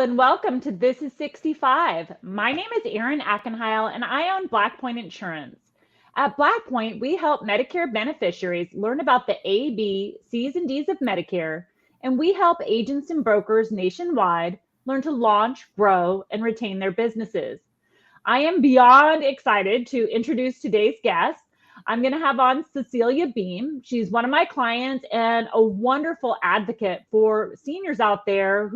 and welcome to This is 65. My name is Erin Ackenheil, and I own Blackpoint Insurance. At Blackpoint, we help Medicare beneficiaries learn about the A, B, C's, and D's of Medicare, and we help agents and brokers nationwide learn to launch, grow, and retain their businesses. I am beyond excited to introduce today's guest. I'm going to have on Cecelia Beam. She's one of my clients and a wonderful advocate for seniors out there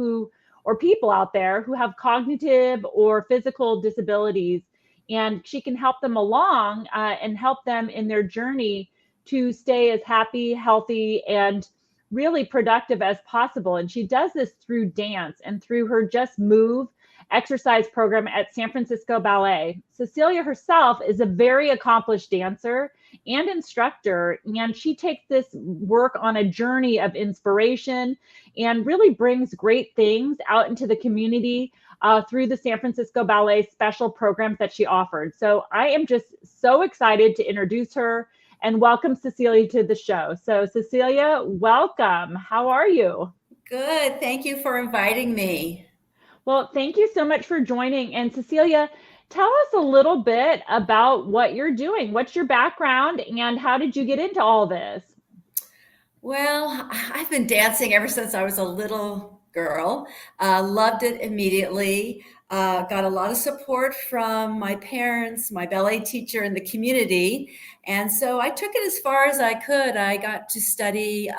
or people out there who have cognitive or physical disabilities. And she can help them along and help them in their journey to stay as happy, healthy, and really productive as possible. And she does this through dance and through her Just Move exercise program at San Francisco Ballet. Cecelia herself is a very accomplished dancer and instructor, and she takes this work on a journey of inspiration and really brings great things out into the community through the San Francisco Ballet special programs that she offered. So I am just so excited to introduce her and welcome Cecelia to the show. So Cecelia, welcome. How are you? Good. Thank you for inviting me. Well, thank you so much for joining. And Cecelia, tell us a little bit about what you're doing. What's your background and how did you get into all this? Well, I've been dancing ever since I was a little girl. Loved it immediately. Got a lot of support from my parents, my ballet teacher, and the community. And so I took it as far as I could. I got to study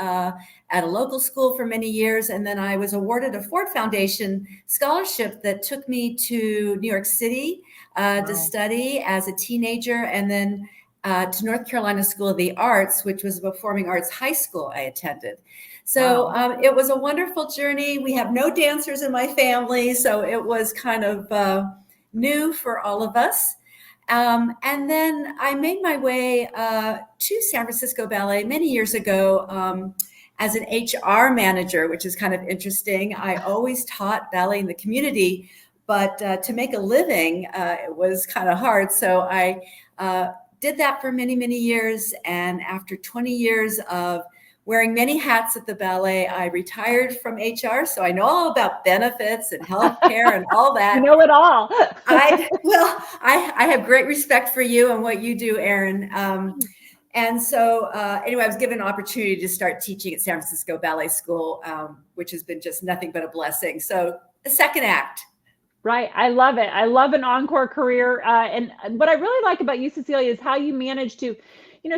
at a local school for many years, and then I was awarded a Ford Foundation scholarship that took me to New York City to Wow. study as a teenager, and then to North Carolina School of the Arts, which was a performing arts high school I attended. So Wow. it was a wonderful journey. We have no dancers in my family, so it was kind of new for all of us. And then I made my way to San Francisco Ballet many years ago as an HR manager, which is kind of interesting. I always taught ballet in the community, but to make a living, it was kind of hard. So I did that for many, many years. And after 20 years of wearing many hats at the ballet, I retired from HR. So I know all about benefits and healthcare and all You that. know it all. I have great respect for you and what you do, Erin. And so anyway, I was given an opportunity to start teaching at San Francisco Ballet School, which has been just nothing but a blessing. So the second act. Right. I love it. I love an encore career. And what I really like about you, Cecelia, is how you manage to,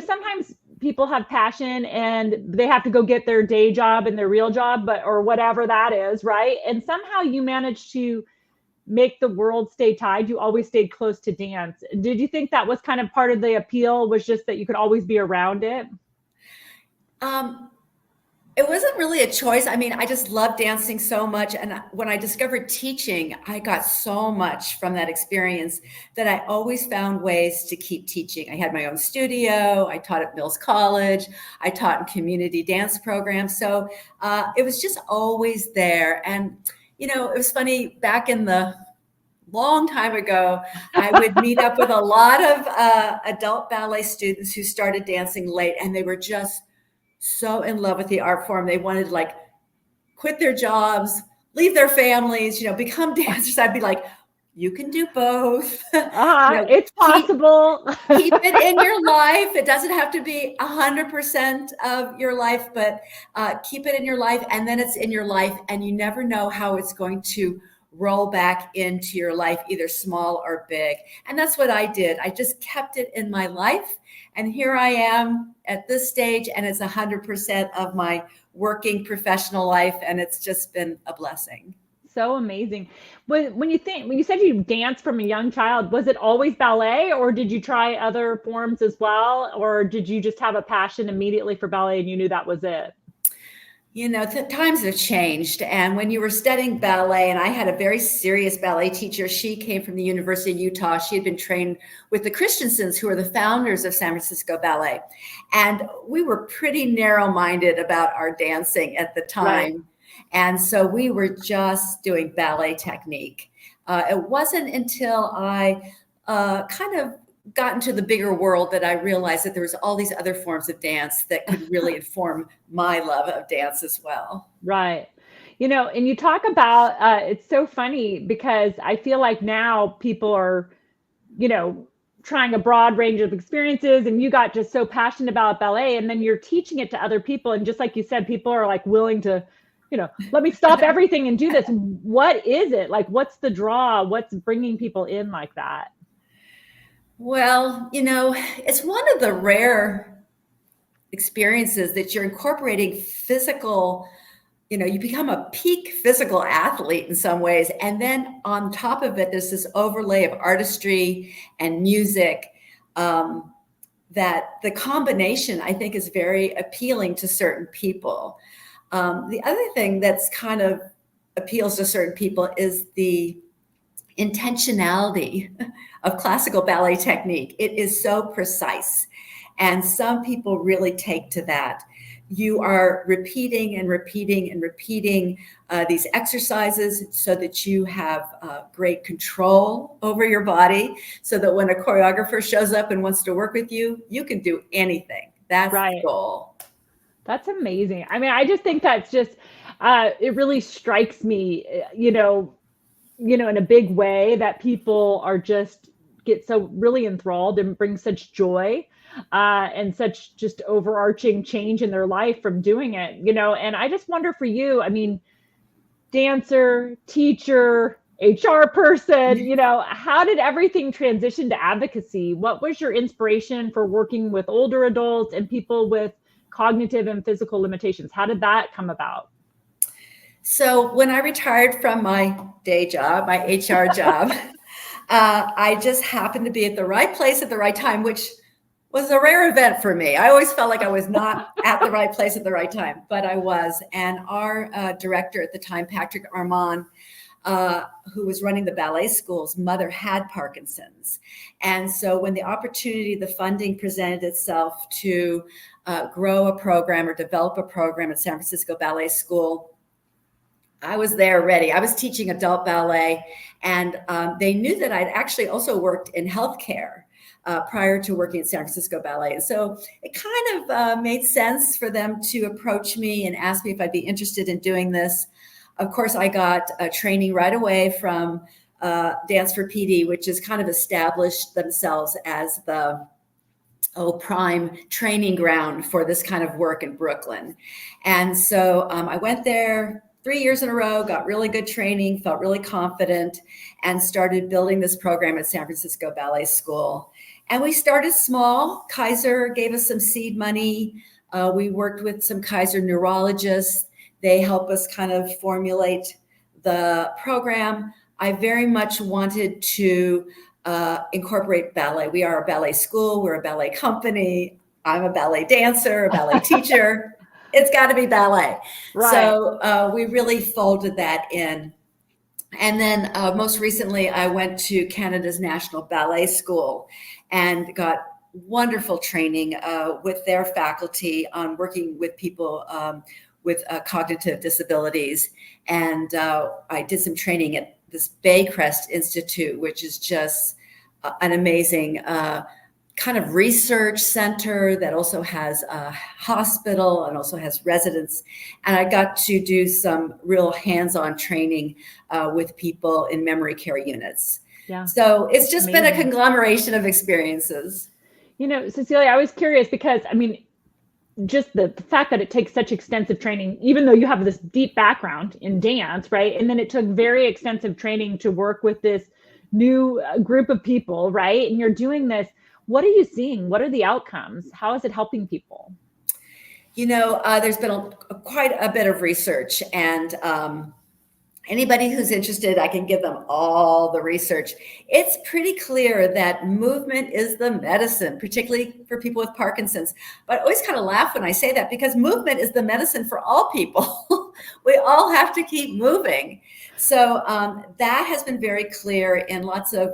sometimes people have passion and they have to go get their day job and their real job, or whatever that is, right? And somehow you manage to make the world stay tied. You always stayed close to dance. Did you think that was kind of part of the appeal, was just that you could always be around it? Um, It wasn't really a choice. I mean, I just love dancing so much. And when I discovered teaching, I got so much from that experience that I always found ways to keep teaching. I had my own studio. I taught at Mills College. I taught in community dance programs. So it was just always there. And, it was funny, back in the long time ago, I would meet up with a lot of adult ballet students who started dancing late, and they were just so in love with the art form. They wanted to quit their jobs, leave their families, become dancers. I'd be like, you can do both. It's possible. Keep it in your life. It doesn't have to be 100% of your life, but keep it in your life. And then it's in your life, and you never know how it's going to roll back into your life, either small or big. And that's what I did. I just kept it in my life. And here I am at this stage, and it's 100% of my working professional life. And it's just been a blessing. So amazing. When you said you danced from a young child, was it always ballet, or did you try other forms as well? Or did you just have a passion immediately for ballet and you knew that was it? Times have changed. And when you were studying ballet, and I had a very serious ballet teacher, she came from the University of Utah. She had been trained with the Christiansens, who are the founders of San Francisco Ballet. And we were pretty narrow-minded about our dancing at the time. Right. And so we were just doing ballet technique. It wasn't until I kind of got into the bigger world that I realized that there was all these other forms of dance that could really inform my love of dance as well. Right. And you talk about, it's so funny because I feel like now people are, you know, trying a broad range of experiences, and you got just so passionate about ballet, and then you're teaching it to other people. And just like you said, people are like willing to, let me stop everything and do this. What is it? Like, what's the draw? What's bringing people in like that? Well, it's one of the rare experiences that you're incorporating physical, you become a peak physical athlete in some ways. And then on top of it, there's this overlay of artistry and music, that the combination, I think, is very appealing to certain people. The other thing that's kind of appeals to certain people is the intentionality of classical ballet technique. It is so precise. And some people really take to that. You are repeating and repeating and repeating these exercises so that you have great control over your body, so that when a choreographer shows up and wants to work with you, you can do anything. That's Right. the goal. That's amazing. I mean, I just think that's just, it really strikes me, in a big way, that people are just get so really enthralled and bring such joy, and such just overarching change in their life from doing it, and I just wonder for you, I mean, dancer, teacher, HR person, how did everything transition to advocacy? What was your inspiration for working with older adults and people with cognitive and physical limitations? How did that come about? So when I retired from my day job, my HR job, I just happened to be at the right place at the right time, which was a rare event for me. I always felt like I was not at the right place at the right time, but I was. And our director at the time, Patrick Armand, who was running the ballet school's mother had Parkinson's. And so when the opportunity, the funding presented itself to grow a program or develop a program at San Francisco Ballet School, I was there ready. I was teaching adult ballet, and they knew that I'd actually also worked in healthcare prior to working at San Francisco Ballet. And so it kind of made sense for them to approach me and ask me if I'd be interested in doing this. Of course, I got training right away from Dance for PD, which has kind of established themselves as the prime training ground for this kind of work in Brooklyn. And so I went there 3 years in a row, got really good training, felt really confident, and started building this program at San Francisco Ballet School. And we started small. Kaiser gave us some seed money. We worked with some Kaiser neurologists. They help us kind of formulate the program. I very much wanted to incorporate ballet. We are a ballet school. We're a ballet company. I'm a ballet dancer, a ballet teacher. It's got to be ballet. Right. So we really folded that in. And then most recently, I went to Canada's National Ballet School and got wonderful training with their faculty on working with people with cognitive disabilities. And I did some training at this Baycrest Institute, which is just an amazing kind of research center that also has a hospital and also has residents. And I got to do some real hands-on training with people in memory care units. Yeah. So it's just amazing. Been a conglomeration of experiences. Cecelia, I was curious because, I mean, just the fact that it takes such extensive training, even though you have this deep background in dance, right? And then it took very extensive training to work with this new group of people, right? And you're doing this. What are you seeing? What are the outcomes? How is it helping people? There's been quite a bit of research, and anybody who's interested, I can give them all the research. It's pretty clear that movement is the medicine, particularly for people with Parkinson's. But I always kind of laugh when I say that, because movement is the medicine for all people. We all have to keep moving. So that has been very clear in lots of,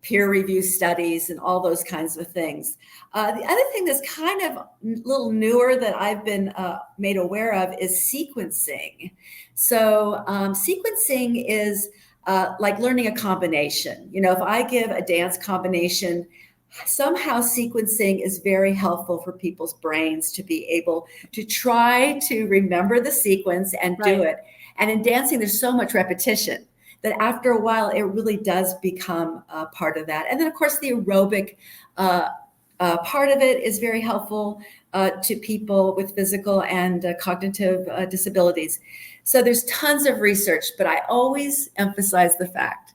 peer review studies and all those kinds of things. The other thing that's kind of a little newer that I've been made aware of is sequencing. So sequencing is like learning a combination. If I give a dance combination, somehow sequencing is very helpful for people's brains to be able to try to remember the sequence and do Right. it. And in dancing, there's so much repetition that after a while, it really does become part of that. And then, of course, the aerobic part of it is very helpful to people with physical and cognitive disabilities. So there's tons of research, but I always emphasize the fact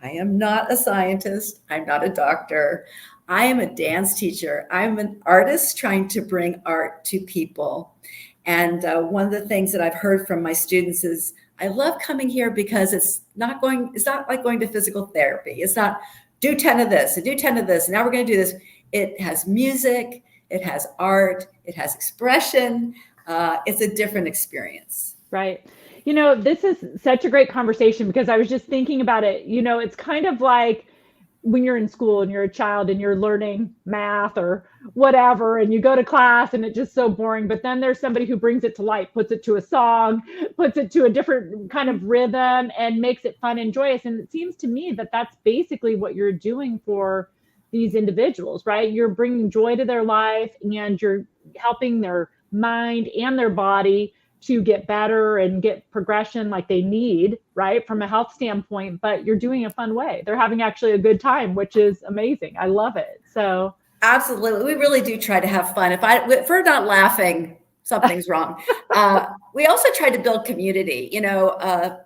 I am not a scientist. I'm not a doctor. I am a dance teacher. I'm an artist trying to bring art to people. And one of the things that I've heard from my students is I love coming here because it's not like going to physical therapy. It's not do 10 of this and do 10 of this. And now we're going to do this. It has music, it has art, it has expression. It's a different experience. Right. This is such a great conversation because I was just thinking about it. It's kind of like when you're in school and you're a child and you're learning math or whatever, and you go to class and it's just so boring. But then there's somebody who brings it to life, puts it to a song, puts it to a different kind of rhythm and makes it fun and joyous. And it seems to me that that's basically what you're doing for these individuals, right? You're bringing joy to their life and you're helping their mind and their body to get better and get progression like they need, right? From a health standpoint, but you're doing it a fun way. They're having actually a good time, which is amazing. I love it. So absolutely. We really do try to have fun. If we're not laughing, something's wrong. We also try to build community.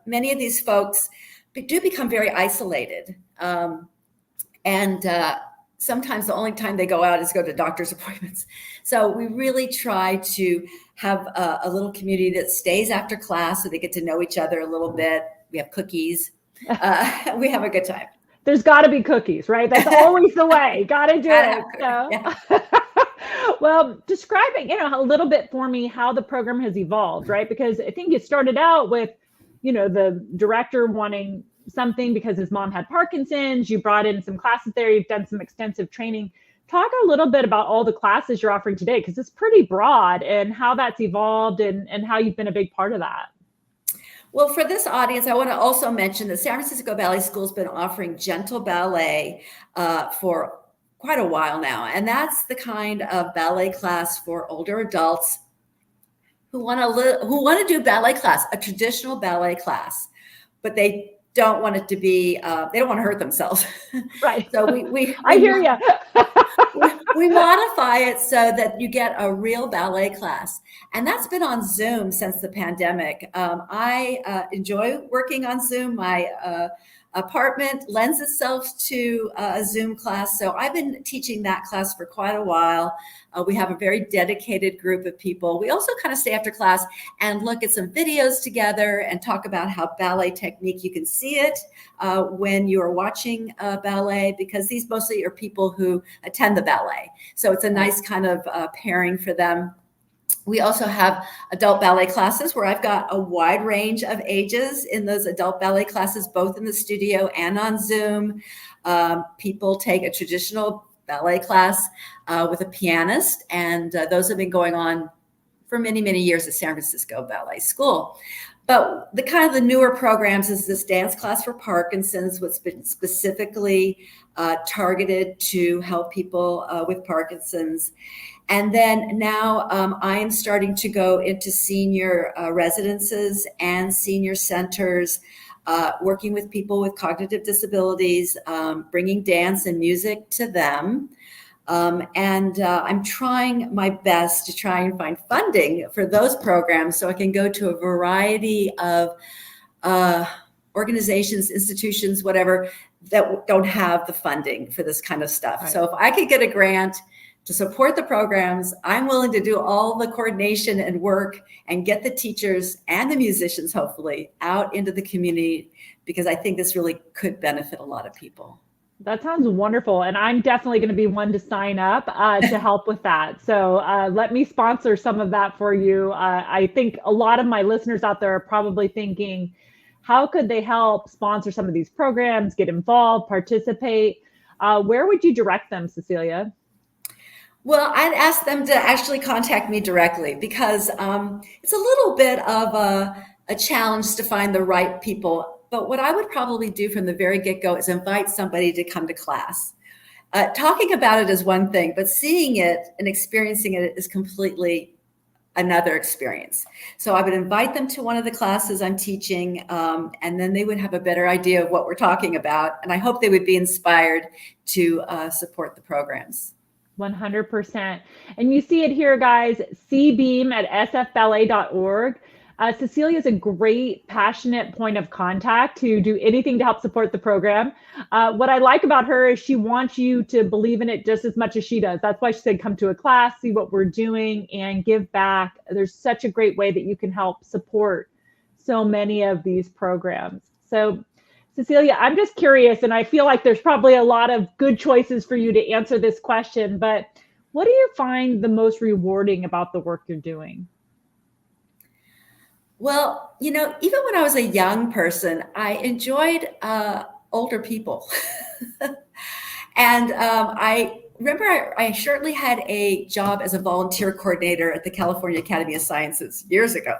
Many of these folks do become very isolated. And sometimes the only time they go out is go to doctor's appointments. So we really try to have a little community that stays after class so they get to know each other a little bit. We have cookies. We have a good time. There's got to be cookies, right? That's always the way. Got to do it. So. Yeah. Well, describing, a little bit for me how the program has evolved, right? Because I think you started out with, the director wanting something because his mom had Parkinson's. You brought in some classes there. You've done some extensive training. Talk a little bit about all the classes you're offering today, because it's pretty broad, and how that's evolved and how you've been a big part of that. Well, for this audience, I want to also mention that San Francisco Ballet School has been offering gentle ballet for quite a while now. And that's the kind of ballet class for older adults who want to do ballet class, a traditional ballet class, but they don't want it to be, they don't want to hurt themselves. Right. So we I hear you. we modify it so that you get a real ballet class. And that's been on Zoom since the pandemic. I enjoy working on Zoom. My apartment lends itself to a Zoom class. So I've been teaching that class for quite a while. We have a very dedicated group of people. We also kind of stay after class and look at some videos together and talk about how ballet technique, you can see it when you're watching ballet, because these mostly are people who attend the ballet. So it's a nice kind of pairing for them. We also have adult ballet classes where I've got a wide range of ages in those adult ballet classes, both in the studio and on Zoom. People take a traditional ballet class with a pianist, and those have been going on for many, many years at San Francisco Ballet School. But the newer programs is this dance class for Parkinson's, what's been specifically targeted to help people with Parkinson's. And then now I am starting to go into senior residences and senior centers, working with people with cognitive disabilities, bringing dance and music to them. And I'm trying my best to try and find funding for those programs so I can go to a variety of organizations, institutions, whatever, that don't have the funding for this kind of stuff. Right. So if I could get a grant to support the programs, I'm willing to do all the coordination and work and get the teachers and the musicians, hopefully, out into the community, because I think this really could benefit a lot of people. That sounds wonderful. And I'm definitely going to be one to sign up to help with that. So let me sponsor some of that for you. I think a lot of my listeners out there are probably thinking, how could they help sponsor some of these programs, get involved, participate? Where would you direct them, Cecelia? Well, I'd ask them to actually contact me directly, because it's a little bit of a challenge to find the right people. But what I would probably do from the very get-go is invite somebody to come to class. Talking about it is one thing, but seeing it and experiencing it is completely another experience. So I would invite them to one of the classes I'm teaching, and then they would have a better idea of what we're talking about. And I hope they would be inspired to support the programs. 100%. And you see it here, guys, cbeam at sfballet.org. Cecelia is a great, passionate point of contact to do anything to help support the program. What I like about her is she wants you to believe in it just as much as she does. That's why she said, come to a class, see what we're doing, and give back. There's such a great way that you can help support so many of these programs. So, Cecelia, I'm just curious, and I feel like there's probably a lot of good choices for you to answer this question, but what do you find the most rewarding about the work you're doing? Well, even when I was a young person, I enjoyed older people. And I remember I shortly had a job as a volunteer coordinator at the California Academy of Sciences years ago.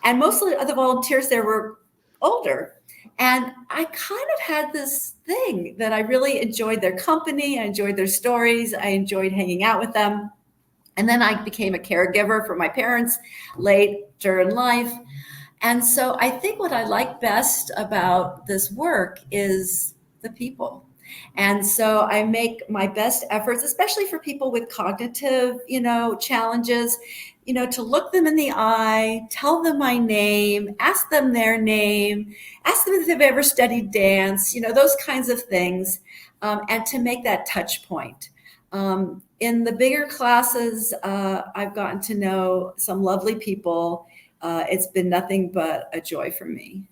And most of the volunteers there were older. And I kind of had this thing that I really enjoyed their company. I enjoyed their stories. I enjoyed hanging out with them. And then I became a caregiver for my parents later in life. And so I think what I like best about this work is the people. And so I make my best efforts, especially for people with cognitive, challenges, to look them in the eye, tell them my name, ask them their name, ask them if they've ever studied dance, those kinds of things, and to make that touch point. In the bigger classes, I've gotten to know some lovely people. It's been nothing but a joy for me.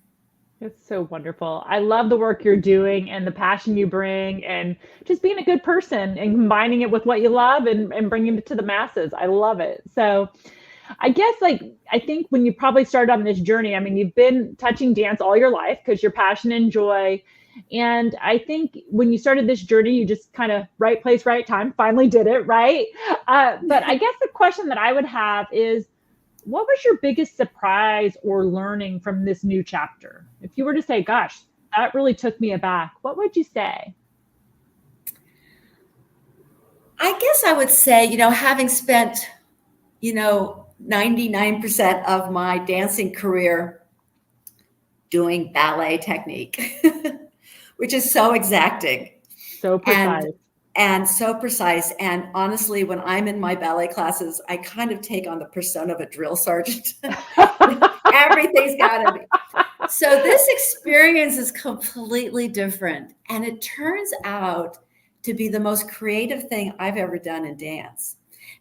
It's so wonderful. I love the work you're doing and the passion you bring and just being a good person and combining it with what you love and bringing it to the masses. I love it. So I guess I think when you probably started on this journey, I mean, you've been touching dance all your life because you're passionate and joy. And I think when you started this journey, you just kind of right place, right time, finally did it, right? But I guess the question that I would have is, what was your biggest surprise or learning from this new chapter? If you were to say, gosh, that really took me aback, what would you say? I guess I would say, having spent, 99% of my dancing career doing ballet technique, which is so exacting. So precise. And so precise. And honestly, when I'm in my ballet classes, I kind of take on the persona of a drill sergeant. Everything's got to be. So this experience is completely different. And it turns out to be the most creative thing I've ever done in dance,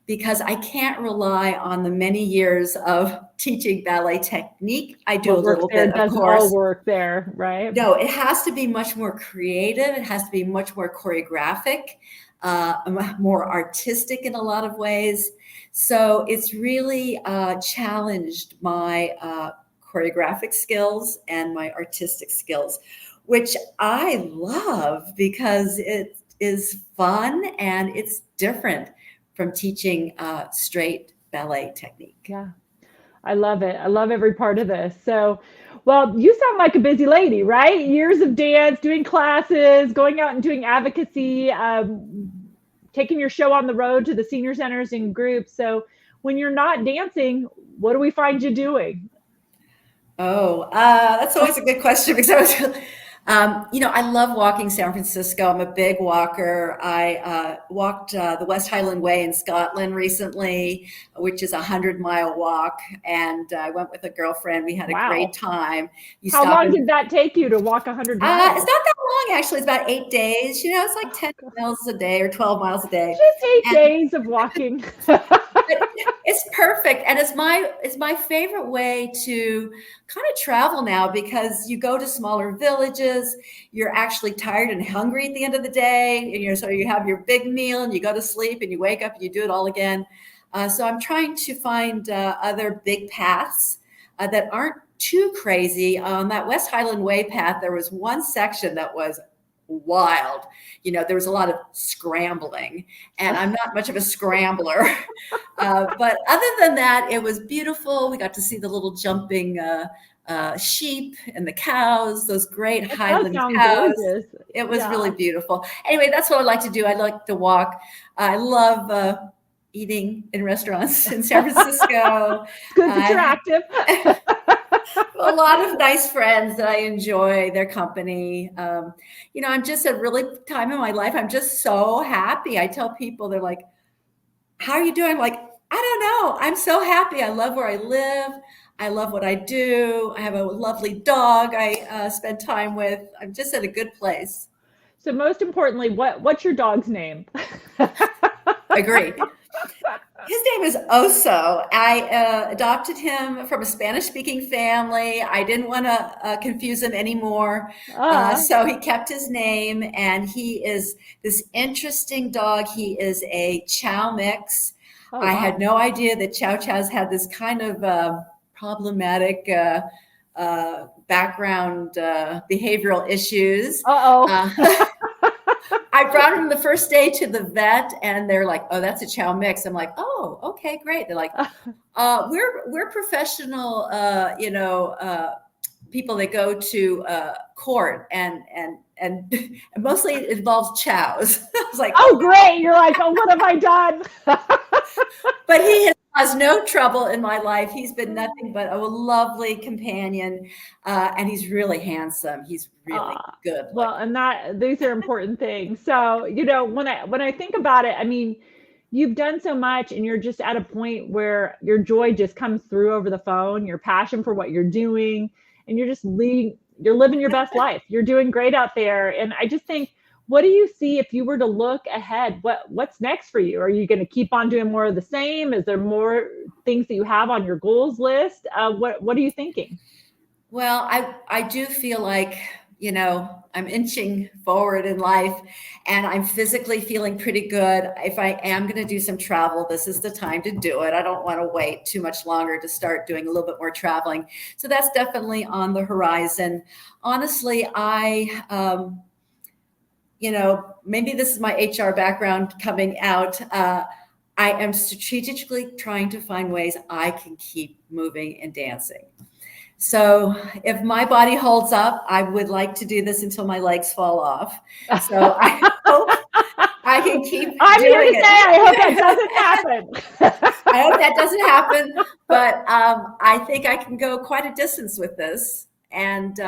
because I can't rely on the many years of teaching ballet technique. I do a little bit, of course. All work there, right? No, it has to be much more creative. It has to be much more choreographic, more artistic in a lot of ways. So it's really challenged my choreographic skills and my artistic skills, which I love because it is fun and it's different from teaching straight ballet technique. Yeah, I love it. I love every part of this. So, well, you sound like a busy lady, right? Years of dance, doing classes, going out and doing advocacy, taking your show on the road to the senior centers and groups. So when you're not dancing, what do we find you doing? Oh, that's always a good question because I was I love walking San Francisco. I'm a big walker. I walked the West Highland Way in Scotland recently, which is a 100-mile walk. And I went with a girlfriend. We had a great time. How long did that take you to walk 100 miles? It's not that long, actually. It's about 8 days. It's like 10 miles a day or 12 miles a day. Just 8 days of walking. It's perfect. And it's my favorite way to kind of travel now, because you go to smaller villages, you're actually tired and hungry at the end of the day. And so you have your big meal and you go to sleep and you wake up and you do it all again. So I'm trying to find other big paths that aren't too crazy. On that West Highland Way path, there was one section that was wild. There was a lot of scrambling, and I'm not much of a scrambler. But other than that, it was beautiful. We got to see the little jumping sheep and the cows, those great That does Highland sound cows. gorgeous. It was Yeah. really beautiful. Anyway, that's what I like to do. I like to walk. I love eating in restaurants in San Francisco. It's good that you're active. A lot of nice friends that I enjoy their company. I'm just at a really time in my life. I'm just so happy. I tell people, they're like, how are you doing? I'm like, I don't know. I'm so happy. I love where I live. I love what I do. I have a lovely dog I spend time with. I'm just at a good place. So most importantly, what's your dog's name? Agree. His name is Oso. I adopted him from a Spanish-speaking family. I didn't want to confuse him anymore. So he kept his name, and he is this interesting dog. He is a Chow mix. Oh, I wow. had no idea that Chow Chows had this kind of problematic background behavioral issues. I brought him the first day to the vet, and they're like, "Oh, that's a Chow mix." I'm like, "Oh, okay, great." They're like, "We're professional, people that go to court, and mostly it involves chows." I was like, "Oh, great!" You're like, "Oh, what have I done?" But he has caused no trouble in my life. He's been nothing but a lovely companion, and he's really handsome. He's really good. Well, and these are important things. So, when I think about it, I mean, you've done so much, and you're just at a point where your joy just comes through over the phone, your passion for what you're doing, and you're living your best life. You're doing great out there. And I just think, what do you see if you were to look ahead? What's next for you? Are you going to keep on doing more of the same? Is there more things that you have on your goals list? What are you thinking? Well, I do feel like, I'm inching forward in life, and I'm physically feeling pretty good. If I am going to do some travel, this is the time to do it. I don't want to wait too much longer to start doing a little bit more traveling. So that's definitely on the horizon. Honestly, maybe this is my HR background coming out. I am strategically trying to find ways I can keep moving and dancing. So if my body holds up, I would like to do this until my legs fall off. So I hope I can keep I'm doing here to it. say I hope that doesn't happen. I hope that doesn't happen, but I think I can go quite a distance with this. And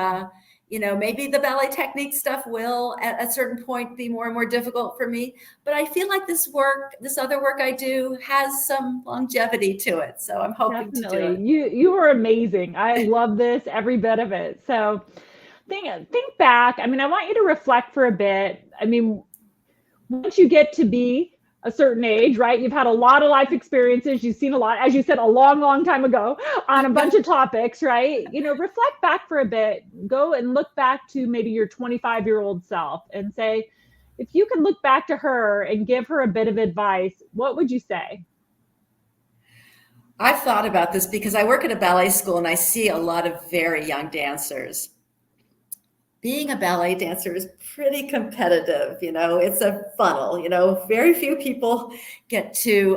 maybe the ballet technique stuff will at a certain point be more and more difficult for me, but I feel like this other work I do has some longevity to it. So I'm hoping to do it. You were amazing. I love this, every bit of it. So think back. I mean, I want you to reflect for a bit. I mean, once you get to be a certain age, right? You've had a lot of life experiences. You've seen a lot, as you said, a long, long time ago on a bunch of topics, right? Reflect back for a bit. Go and look back to maybe your 25-year-old self and say, if you can look back to her and give her a bit of advice, what would you say? I've thought about this because I work at a ballet school and I see a lot of very young dancers. Being a ballet dancer is pretty competitive. It's a funnel. Very few people get to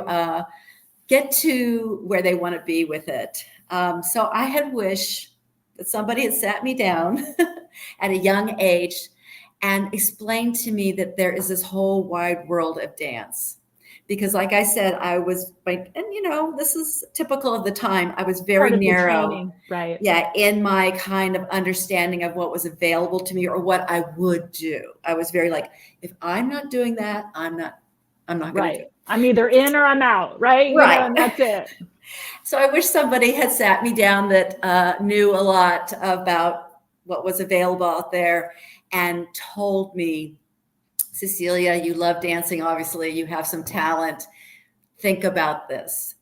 where they want to be with it. So I had wished that somebody had sat me down at a young age and explained to me that there is this whole wide world of dance. Because like I said, this is typical of the time. I was very narrow, right? Yeah, in my kind of understanding of what was available to me or what I would do. I was very like, if I'm not doing that, I'm not going to do it. I'm either in or I'm out, right? Right. And that's it. So I wish somebody had sat me down that knew a lot about what was available out there and told me, Cecelia, you love dancing. Obviously, you have some talent. Think about this.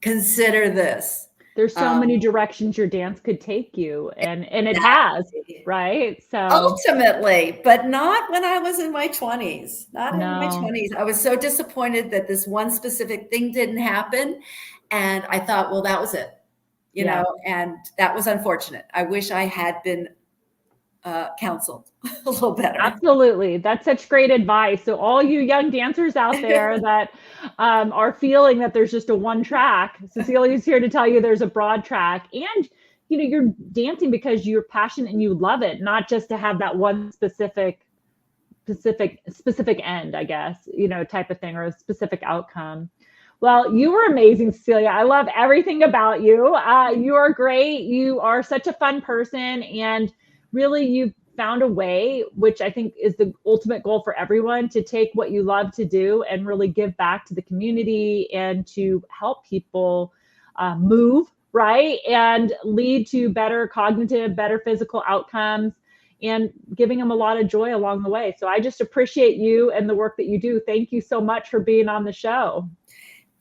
Consider this. There's so many directions your dance could take you, and it has, right? So ultimately, but not when I was in my 20s. Not in my 20s. I was so disappointed that this one specific thing didn't happen, and I thought, well, that was it, and that was unfortunate. I wish I had been counseled a little better. Absolutely. That's such great advice. So all you young dancers out there that are feeling that there's just a one track, Cecilia's here to tell you there's a broad track. And you're dancing because you're passionate and you love it, not just to have that one specific end, I guess, type of thing, or a specific outcome. Well, you were amazing, Cecelia. I love everything about you. You are great. You are such a fun person, and really you've found a way, which I think is the ultimate goal for everyone, to take what you love to do and really give back to the community and to help people move, right? And lead to better cognitive, better physical outcomes, and giving them a lot of joy along the way. So I just appreciate you and the work that you do. Thank you so much for being on the show.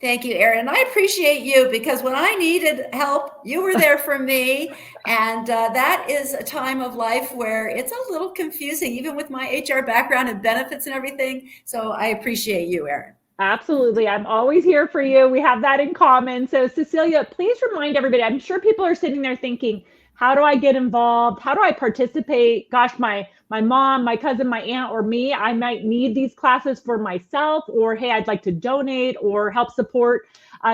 Thank you, Erin. And I appreciate you, because when I needed help, you were there for me. And that is a time of life where it's a little confusing, even with my HR background and benefits and everything. So I appreciate you, Erin. Absolutely. I'm always here for you. We have that in common. So Cecelia, please remind everybody, I'm sure people are sitting there thinking, how do I get involved? How do I participate? Gosh, my mom, my cousin, my aunt, or me, I might need these classes for myself, or hey, I'd like to donate or help support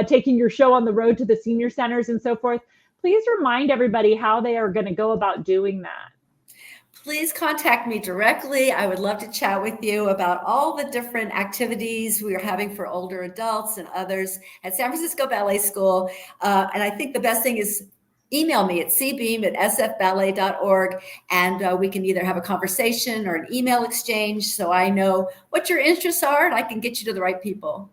taking your show on the road to the senior centers and so forth. Please remind everybody how they are going to go about doing that. Please contact me directly. I would love to chat with you about all the different activities we are having for older adults and others at San Francisco Ballet School. And I think the best thing is email me at cbeam@sfballet.org, and we can either have a conversation or an email exchange, so I know what your interests are and I can get you to the right people.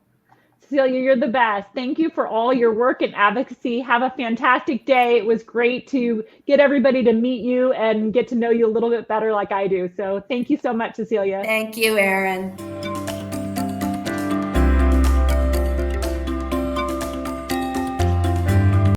Cecelia, you're the best. Thank you for all your work and advocacy. Have a fantastic day. It was great to get everybody to meet you and get to know you a little bit better like I do. So thank you so much, Cecelia. Thank you, Erin.